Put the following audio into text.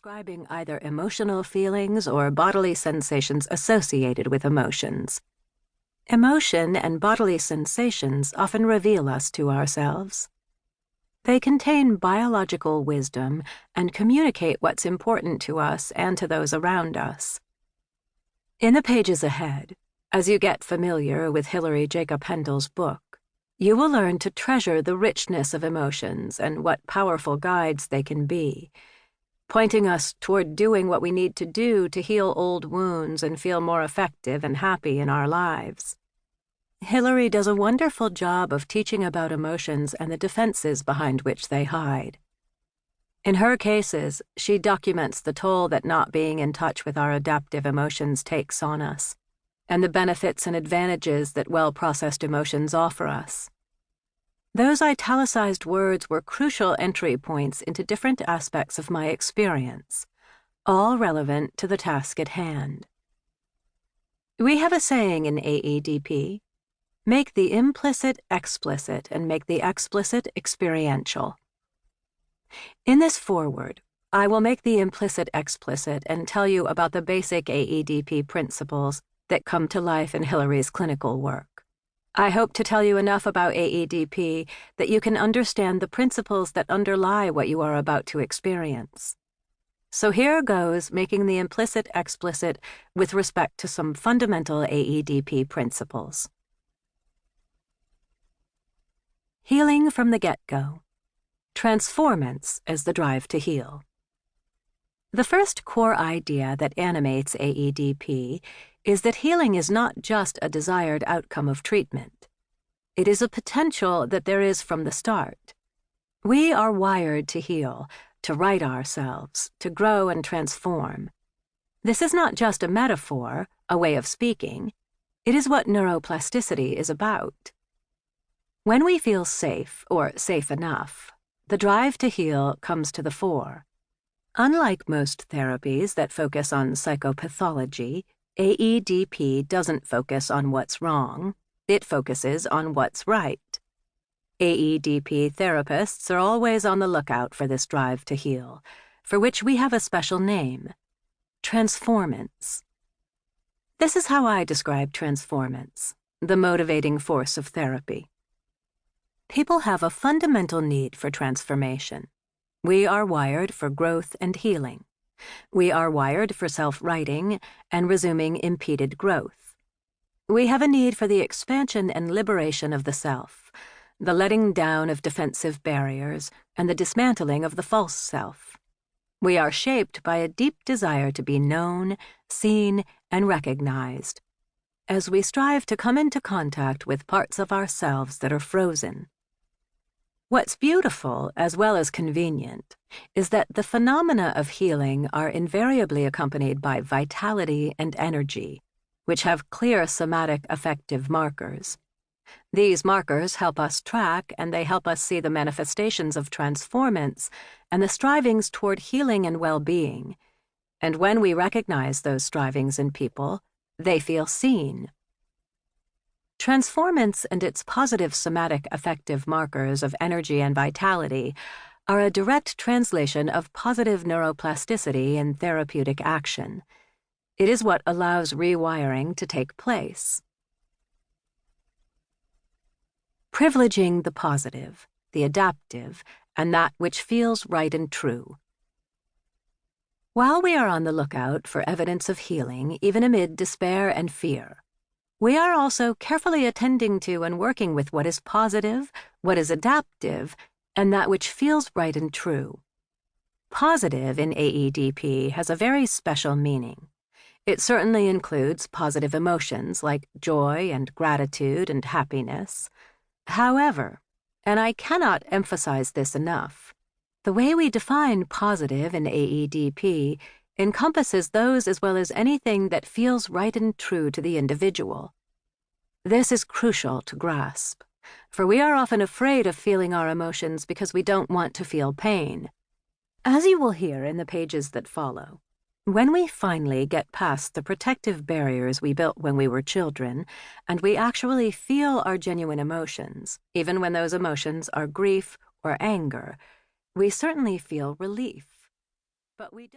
describing either emotional feelings or bodily sensations associated with emotions. Emotion and bodily sensations often reveal us to ourselves. They contain biological wisdom and communicate what's important to us and to those around us. In the pages ahead, as you get familiar with Hilary Jacobs Hendel's book, you will learn to treasure the richness of emotions and what powerful guides they can be, pointing us toward doing what we need to do to heal old wounds and feel more effective and happy in our lives. Hilary does a wonderful job of teaching about emotions and the defenses behind which they hide. In her cases, she documents the toll that not being in touch with our adaptive emotions takes on us, and the benefits and advantages that well-processed emotions offer us. Those italicized words were crucial entry points into different aspects of my experience, all relevant to the task at hand. We have a saying in AEDP: make the implicit explicit and make the explicit experiential. In this foreword, I will make the implicit explicit and tell you about the basic AEDP principles that come to life in Hilary's clinical work. I hope to tell you enough about AEDP that you can understand the principles that underlie what you are about to experience. So here goes making the implicit explicit with respect to some fundamental AEDP principles. Healing from the get-go. Transformance as the drive to heal. The first core idea that animates AEDP is that healing is not just a desired outcome of treatment. It is a potential that there is from the start. We are wired to heal, to right ourselves, to grow and transform. This is not just a metaphor, a way of speaking. It is what neuroplasticity is about. When we feel safe, or safe enough, the drive to heal comes to the fore. Unlike most therapies that focus on psychopathology, AEDP doesn't focus on what's wrong, it focuses on what's right. AEDP therapists are always on the lookout for this drive to heal, for which we have a special name: transformance. This is how I describe transformance, the motivating force of therapy. People have a fundamental need for transformation. We are wired for growth and healing. We are wired for self-righting and resuming impeded growth. We have a need for the expansion and liberation of the self, the letting down of defensive barriers, and the dismantling of the false self. We are shaped by a deep desire to be known, seen, and recognized, as we strive to come into contact with parts of ourselves that are frozen. What's beautiful, as well as convenient, is that the phenomena of healing are invariably accompanied by vitality and energy, which have clear somatic affective markers. These markers help us track, and they help us see the manifestations of transformance and the strivings toward healing and well-being. And when we recognize those strivings in people, they feel seen. Transformance and its positive somatic affective markers of energy and vitality are a direct translation of positive neuroplasticity in therapeutic action. It is what allows rewiring to take place. Privileging the positive, the adaptive, and that which feels right and true. While we are on the lookout for evidence of healing, even amid despair and fear, we are also carefully attending to and working with what is positive, what is adaptive, and that which feels right and true. Positive in AEDP has a very special meaning. It certainly includes positive emotions like joy and gratitude and happiness. However, and I cannot emphasize this enough, the way we define positive in AEDP encompasses those as well as anything that feels right and true to the individual. This is crucial to grasp, for we are often afraid of feeling our emotions because we don't want to feel pain. As you will hear in the pages that follow, when we finally get past the protective barriers we built when we were children, and we actually feel our genuine emotions, even when those emotions are grief or anger, we certainly feel relief. But we don't